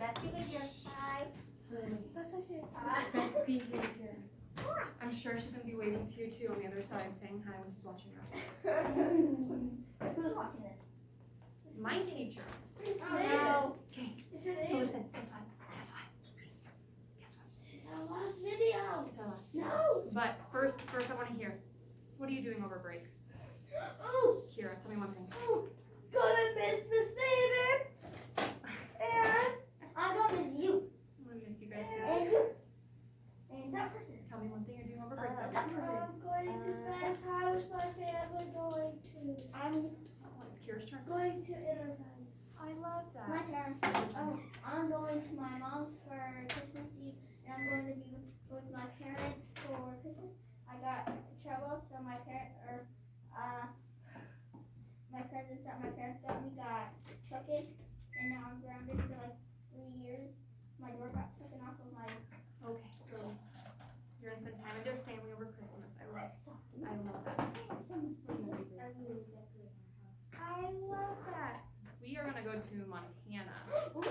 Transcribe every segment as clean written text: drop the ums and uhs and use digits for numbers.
Best behavior. Hi. That's okay. Best behavior. I'm sure she's gonna be waving to you too on the other side, saying hi when she's watching us. Who's watching this? My teacher. No. Okay. So listen. Guess what? Guess what? It's our last video. It's our last. No. But first I want to hear. What are you doing over break? Oh, Kira, tell me one thing. gonna miss Miss David. And I'm gonna miss you. I'm gonna miss you guys too. And you. And that person. Tell me one thing you're doing over break. That I'm person. going to spend time with my family. I'm It's Kira's turn. going to Enterprise. I love My that. turn. Oh, I'm going to my mom's for Christmas Eve, and I'm going to be with my parents for Christmas. I got trouble, so my presents that my parents got me got taken, and now I'm grounded for like 3 years. My door got taken off of my. Okay, so you're gonna spend time with your family over Christmas. I love that. I love that. We are gonna go to Montana. I'm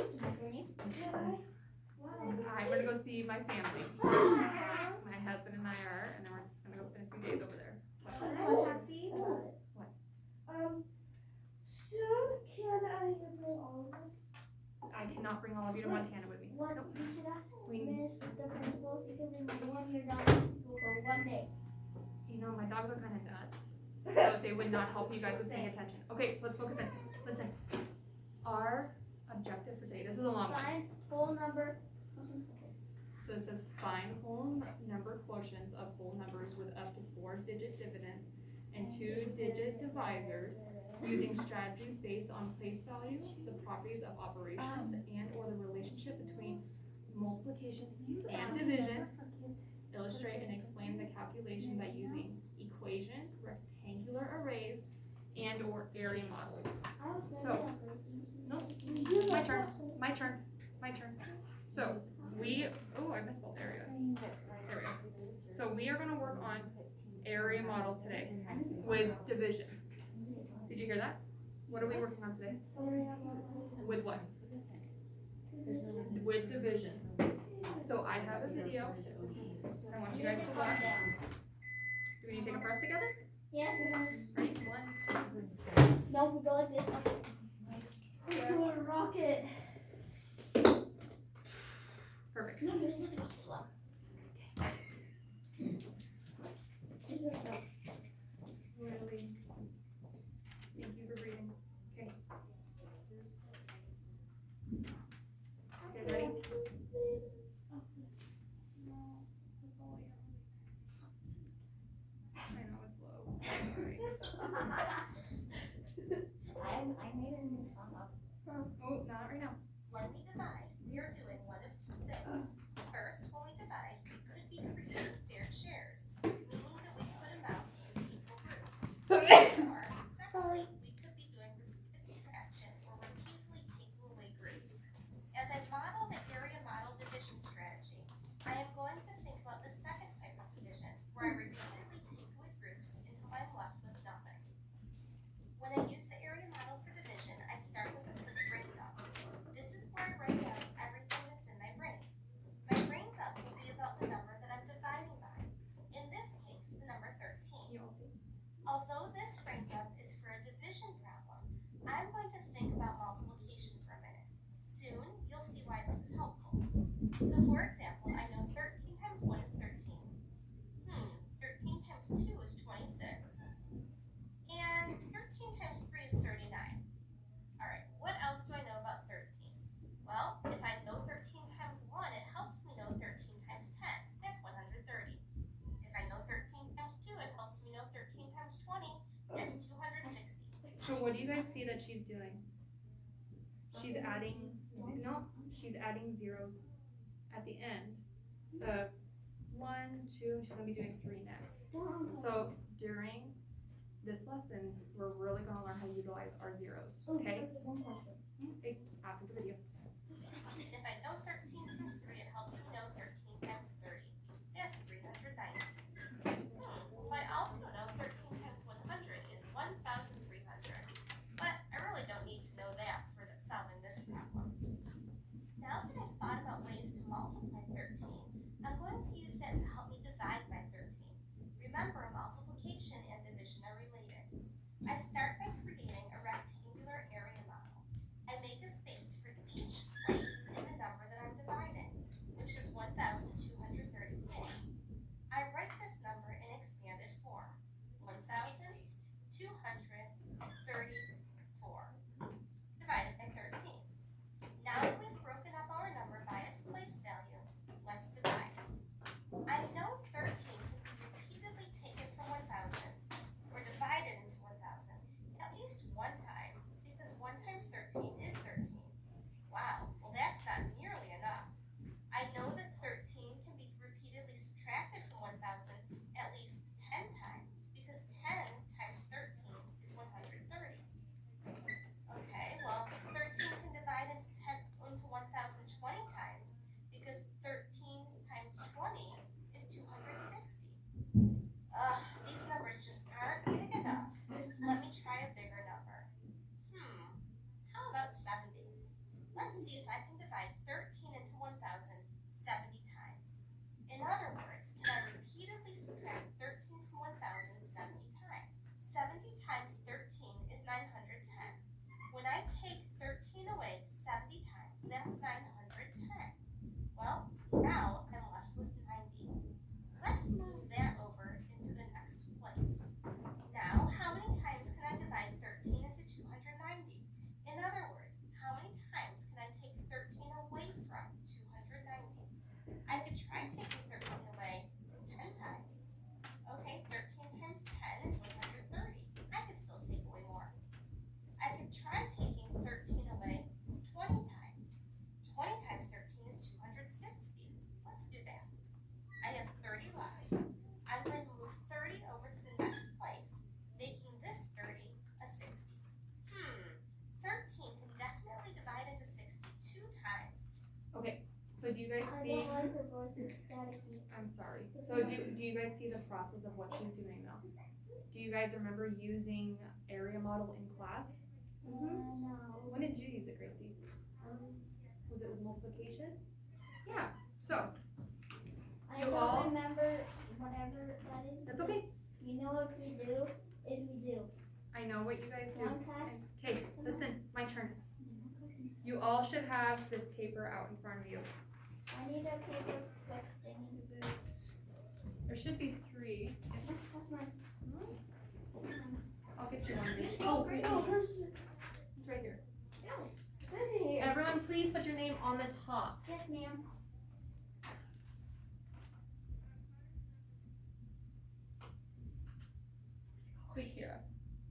gonna go see my family. My husband and I are, and then we're just gonna go spend a few days over there. Happy. What? Soon can I bring all of us? I cannot bring all of you to Montana with me. What Nope. you should ask We- Miss the principal if you can bring one of your dogs to school for 1 day. You know, my dogs are kind of nuts, so they would not help you guys with paying attention. Okay, so let's focus in. Listen, our objective for today, this is a long one. Find whole number. So it says find whole number quotients of whole numbers with up to 4-digit dividend and 2-digit divisors using strategies based on place value, the properties of operations, and or the relationship between multiplication and division. Illustrate and explain the calculation by using equations, rectangular arrays, and or area models. So, my turn. So I misspelled area. There we go. So we are gonna work on area models today with division. Did you hear that? What are we working on today? With what? With division. So I have a video. I want you guys to watch. Do we need to take a breath together? Yes. Ready? 1, 2. No, we go like this. We're doing a rocket. Perfect. No, you're supposed to go slow. Really? Thank you for breathing. Okay. Okay, ready? I know it's low. Sorry. I made a new song up. Oh, not right now. When we divide, we are doing one of two things. First, when we divide, we could be creating fair shares, meaning that we put amounts into equal groups. Or, secondly, we could be doing group subtraction, where we're repeatedly taking away groups. As I model the area model division strategy, I am going to think about the second type of division, where I repeatedly take away groups until I'm left with nothing. When I use the area model for division, I start with a quick brain dump. This is where I write down everything that's in my brain. My brain dump will be about the number that I'm dividing by. In this case, the number 13. You all see? Although this brain dump is for a division problem, I'm going to think about multiplication for a minute. Soon, you'll see why this is helpful. So for example, I know 13 times 1 is 13. 13 times 2 is 26. And 13 times 3 is 39. Alright, what else do I know about 13? Well, if I know 13 times 1, it helps me know 13 times 10. That's 130. If I know 13 times 2, it helps me know 13 times 20. That's 260. So what do you guys see that she's doing? She's adding, she's adding zeros at the end. The 1, 2, she's gonna be doing 3 next. So during this lesson, we're really gonna learn how to utilize our zeros, okay? After the video. If I know 13 times 3, it helps me know 13 times 30. That's 390. Well, I also know 13 times 100 is 1,300. But I really don't need to know that for solving this problem. Now that These numbers just aren't big enough. Let me try a bigger number. How about 70? Let's see if I can divide 13 into 1,000 70 times. In other words, can I repeatedly subtract 13 from 1,000 70 times? 70 times 13 is 910. When I take 13 away 70 times, that's 910. Well, now I'm left with 90. Let's move that over into the next place. Now, how many times can I divide 13 into 290? In other words, how many times can I take 13 away from 290? I could try taking 13 away 10 times. Okay, 13 times 10 is 130. I could still take away more. I could try taking 13 away 20 times. 20 times 13 is 260. Let's do that. I have 30 left. I'm going to move 30 over to the next place, making this 30 a 60. 13 can definitely divide into 60 2 times. So do you guys I see? don't like her voice. It's staticky. I'm sorry. So do you guys see the process of what she's doing now? Do you guys remember using area model in class? No. When did you use it, Gracie? Was it with multiplication? Yeah. So I You don't all- remember whatever that is. that's okay. You know what we do? I know what you guys do. One class. Okay, listen, my turn. You all should have this paper out in front of you. I need a paper with thingy. Is it? There should be 3. That's mine. I'll get you one. Gracie. Oh, Gracie. no, hers It's right here. is here. Everyone, please put your name on the top. Yes, ma'am. Sweet Kira,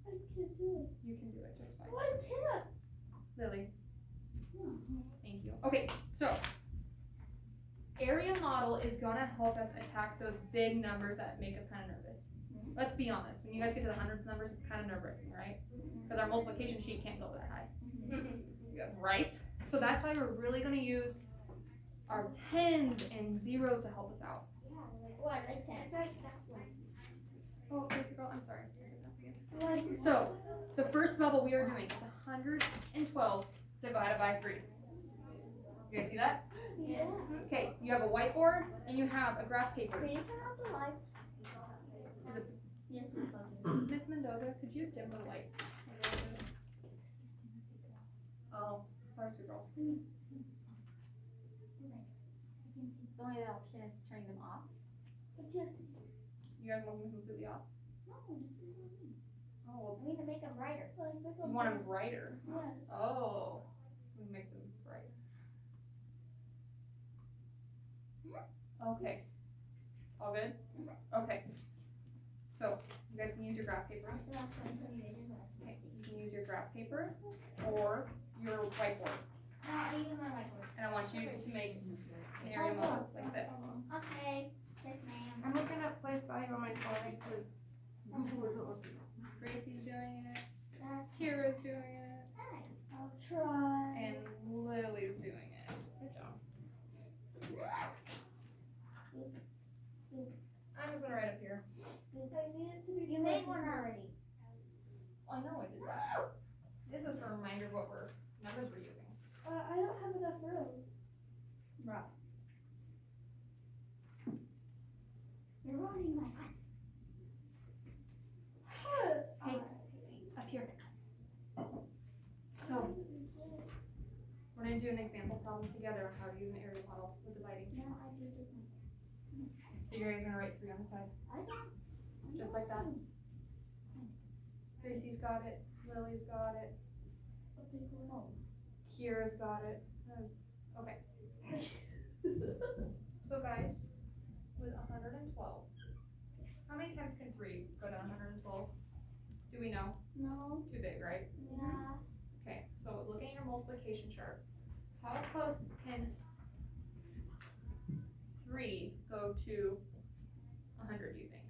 I can't do it. you can do it just fine. Oh, I can't. Lily. Thank you. Okay, so area model is gonna help us attack those big numbers that make us kind of nervous. Let's be honest. When you guys get to the hundreds numbers, it's kind of nerve-wracking, right? Because our multiplication sheet can't go that high. Yeah, right? So that's why we're really gonna use our tens and zeros to help us out. What? Like that? Like that one. Oh, Gracie girl, I'm sorry. Like, So the first bubble we are doing is 112 divided by 3. You guys see that? Yeah. Okay, you have a whiteboard and you have a graph paper. can you turn off the lights? Yes. Miss Mendoza, could you dim the lights a little bit? Oh, sorry, sweet girl. The only other option is turning them off. But yes. You guys want them completely off? No. Oh, well, I need to make them brighter. you want them brighter? Yeah. Oh, we make them brighter. Okay. All good? Okay. So, you guys can use your graph paper. Okay, you can use your graph paper or your whiteboard. No, I use my whiteboard. And I want you to make an area model like this. Okay. Yes, ma'am. I'm looking at place value on my phone because Google isn't looking. Gracie's doing it. That's Kira's doing it. nice. I'll try. And Lily's doing it. Good job. I'm just gonna write up here. I need it to be. You made one already. I know I did that. This is a reminder of what numbers we're using. I don't have enough room. Right. You're ruining my fun. Hey, up here. So, we're gonna do an example problem together on how to use an area model with dividing. No, I do it. So you guys are gonna write 3 on the side, I got. just like that. Gracie's got it, Lily's got it, Kira's got it. Okay. So guys, with 112, how many times can 3 go to 112? Do we know? No. Too big, right? Yeah. Okay, so looking at your multiplication chart, how close can 3 go to 100, do you think?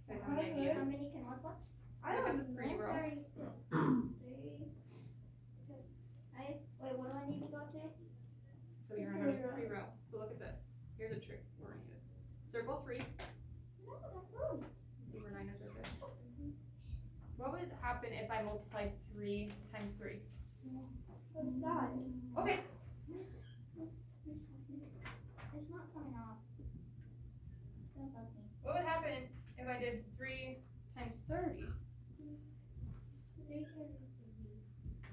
You guys have any ideas? How many can what? I Look at don't the 3 row. 36. Wait, what do I need to go to? So you're gonna go to 3 row. So look at this. Here's a trick we're gonna use. Circle 3, if I multiplied 3 times 3? So it's 9. Okay, It's not coming off. Don't bug me. what would happen if I did 3 times 30?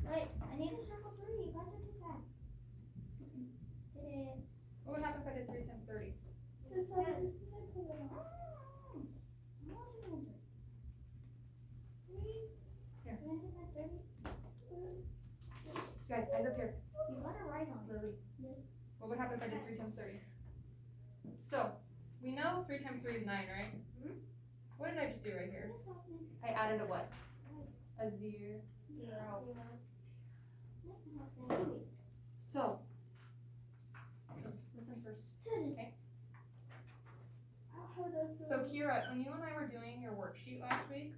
Wait, I need to circle 3. You guys are too fast. Did it? What would happen if I did 3 times 30? This isn't coming off. Here. Can I hit that 30? Guys, eyes up here. You got it right on. Lily. Yes. What would happen if I did 3 times 30? So, we know 3 times 3 is 9, right? What did I just do right here? I added a what? A 0. So, listen first. Okay. So Kira, when you and I were doing your worksheet last week,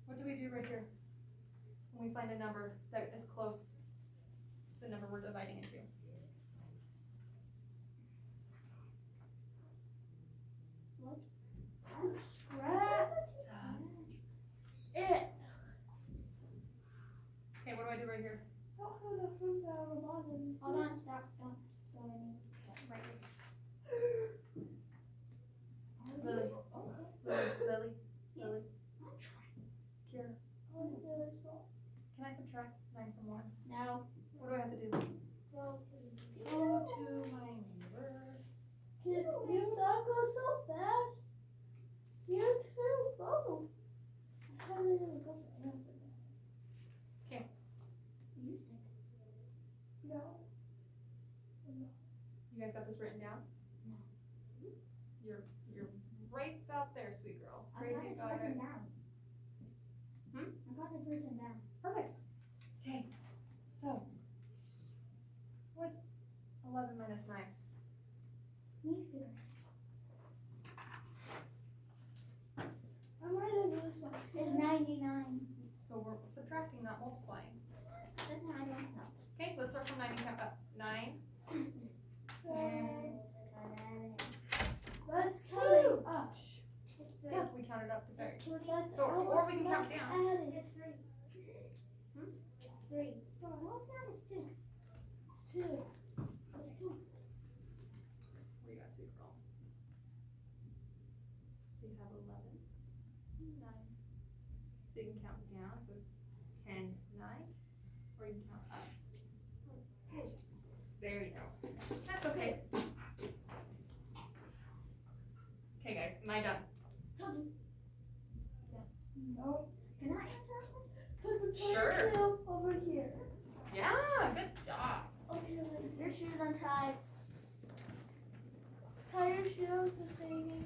what do we do right here? When we find a number that is close to the number we're dividing into. It. Okay, what do I do right here? Hold Hold on, stop. Don't go any. Right here. Lily. Lily. Lily. Kira, can I subtract 9 from 1? No. What do I have to do? Go Go to my neighbor. Can you not go so fast? You too, both. I haven't even got the answer. No. You guys got this written down? No. You're right about there, sweet girl. I got Gracie's it got it. written down. Hmm? I got it written down. Perfect. Okay, so what's 11 minus 9? Me too. I'm ready to do this one. It's 99. So we're subtracting, not multiplying. That's how I don't know. Okay, let's start from 9 and count up. 9. Let's count up. Yeah, we counted up to 30. Let's So, or we can count let's down. add it. It's 3. Hmm? 3. So what's that? It's 2. It's 2. It's 2. Where you at, sweet girl? So you have 11, 9. So you can count down, so 10, 9. Or you can count up. There you go. That's okay. Okay guys, am I done? No. Can I answer a question? Put the Sure. 22 over here. Yeah, good job. Okay, like Your shoes untied. tie your shoes the same.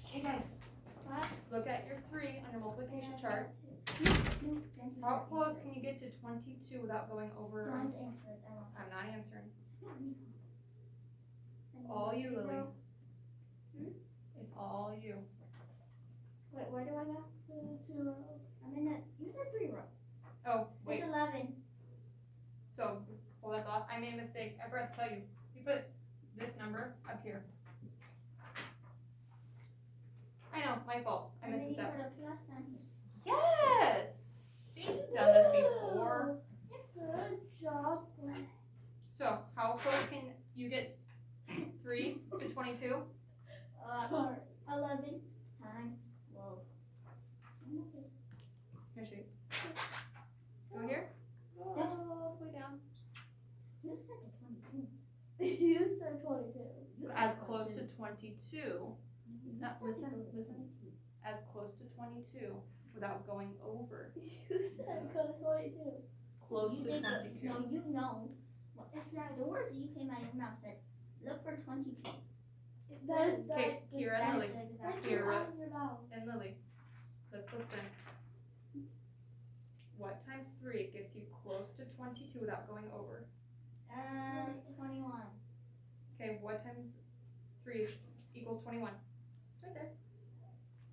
Okay guys, What? look at your 3 on your multiplication chart. How close can you get to 22 without going over? Don't answer it. I won't. I'm not answering. No. All you, Lily. Hmm? It's all you. Wait, where do I go? 2 rows. I'm in the. You said 3 row. Oh, wait. It's 11. So, hold that thought. I made a mistake. I forgot to tell you. You put this number up here. I know, my fault. I And missed then a you step. put a plus sign here. Yes! See, you've done this before. Good job. So, how close can you get 3 to 22? Sorry. 11 times 12. Here, she. Go here. Oh. Way down. You said the 22. You said 22. As close to 22. No, listen. As close to 22 without going over. You said 22. Close You to think 22. No, you know. Well, that's not the words that you came out of your mouth said. Look for 22. Okay, Kira and Lily. Exactly. Kira and Lily. Let's listen. What times 3 gets you close to 22 without going over? 21. Okay, what times 3 equals 21? It's right there.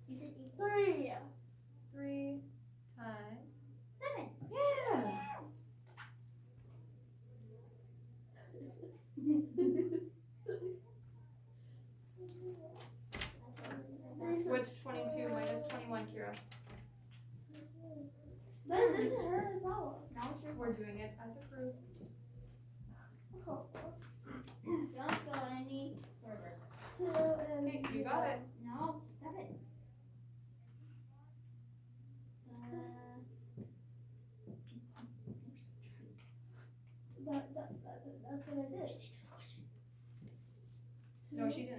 You said equal. 3. 3 times. 7. Yeah! What's 22 minus 21, Kira? We're doing it as a group. Don't go any further. Okay, you got it. No, stop it. That's what I did. No, she didn't.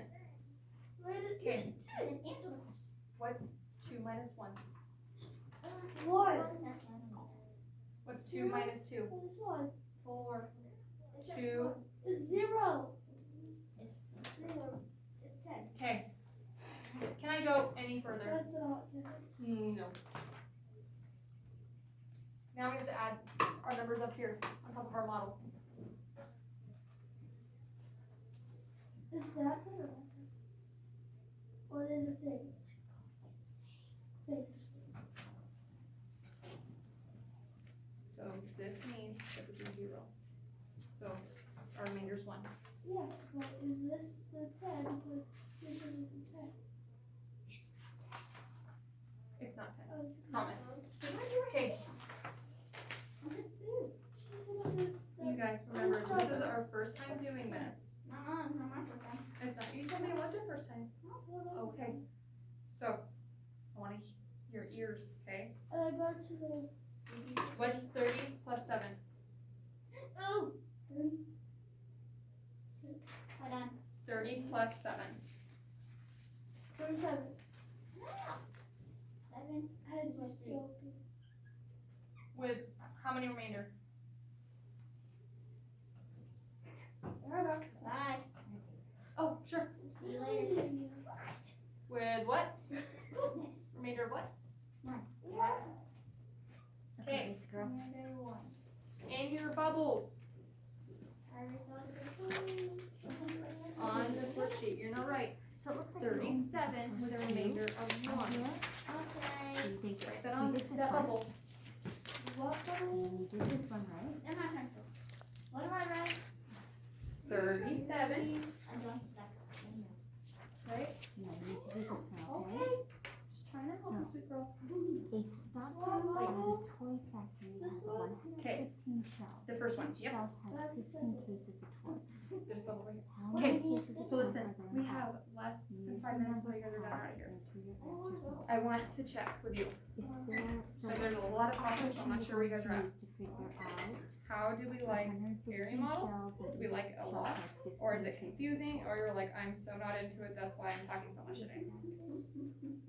Where did Okay, Answer the question. what's 2 minus 1? One. What's 2 minus 2? Minus one. 4. 2. It's 0. It's 0. It's 10. Okay. Can I go any further? That's not 10. No. Now we have to add our numbers up here on top of our model. Is that 10 or not 10? Or they're the same? Thanks. So this means that this is 0. So our remainder is 1. Yeah, but is this the 10? Because this is the 10. It's not 10. Oh, Promise. Okay, you guys remember, this is our first time doing this. Not my first time. It's not, you told me it was your first time. Okay. So, I want to hear your ears, okay? And I go to the What's 30 plus 7? Oh! Hold on. 30 plus 7. 27. 7. I just joking. With how many remainder? 5. Oh, sure. See you later. With what? Remainder of what? Okay. Another 1. And your bubbles I recorded the on this worksheet. You're not right. So it looks like 37 with a remainder of 1. here. Okay. So you think Write that so you on did this that one. bubble. What You did this one, right? And my pencil. What am I writing? 37. I'm doing stuff. Right? No, you need to do this one, okay? Just trying to help you, sweet girl. A stockyard at a toy factory has Okay. 115 shelves. The first one. Each Yep. shelf has 15 cases of toys. This bubble right here. How Okay, many cases of So toys listen, are there we in have all? less than Use 5 the minutes number until you guys are done out out of here. into your answers now. I want to check with you. If there, so Because there's a lot of topics, I'm not sure where you guys are at. to figure out How do we like 115 area model? shelves and Do we like it a each lot? shelf has 15 Or is it cases of confusing? Or toys. you're like, I'm so not into it, that's why I'm talking so much today.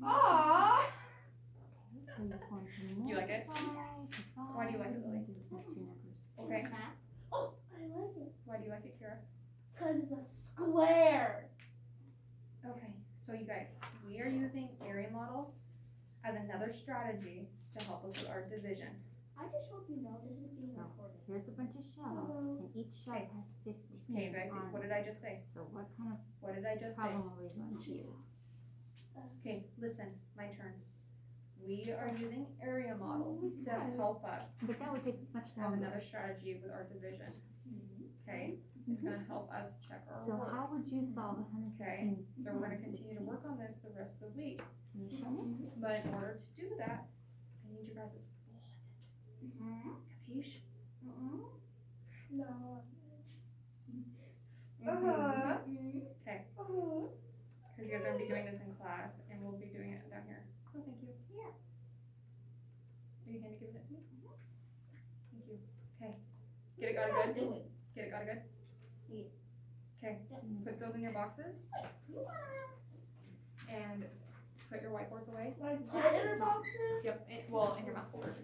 Aww. Okay, so you're going to You like it? multiply, Why do you like it, Lily? divide, do those two numbers. Okay. Math. Oh, I like it. Why do you like it, Kira? Because it's a square. Okay, so you guys, we are using area model as another strategy to help us with our division. I just hope you know this is being So, recorded. Here's a bunch of shelves, and each shelf Okay. has 15 Okay, you guys, on what it. did I just say? So what kind of What did I just say? problem are we going to use? Okay, listen, my turn. We are using area model to help us But that would take much as longer. another strategy with our division. Okay, it's gonna help us check our So work. how would you solve 115? Okay, so we're gonna minus continue to 15? work on this the rest of the week. Can you show me? But in order to do that, I need you guys' full attention. Capiche? No. Okay, because you guys are gonna be doing this in class and we'll be doing it down here. Oh, thank you. Yeah. Are you gonna give it to me? Thank you. Okay. Get it, got it good? Do it. Get it, got it good? Yeah. Okay, put those in your boxes and put your whiteboards away. Like glitter boxes? Yep, well, in your mouth folder.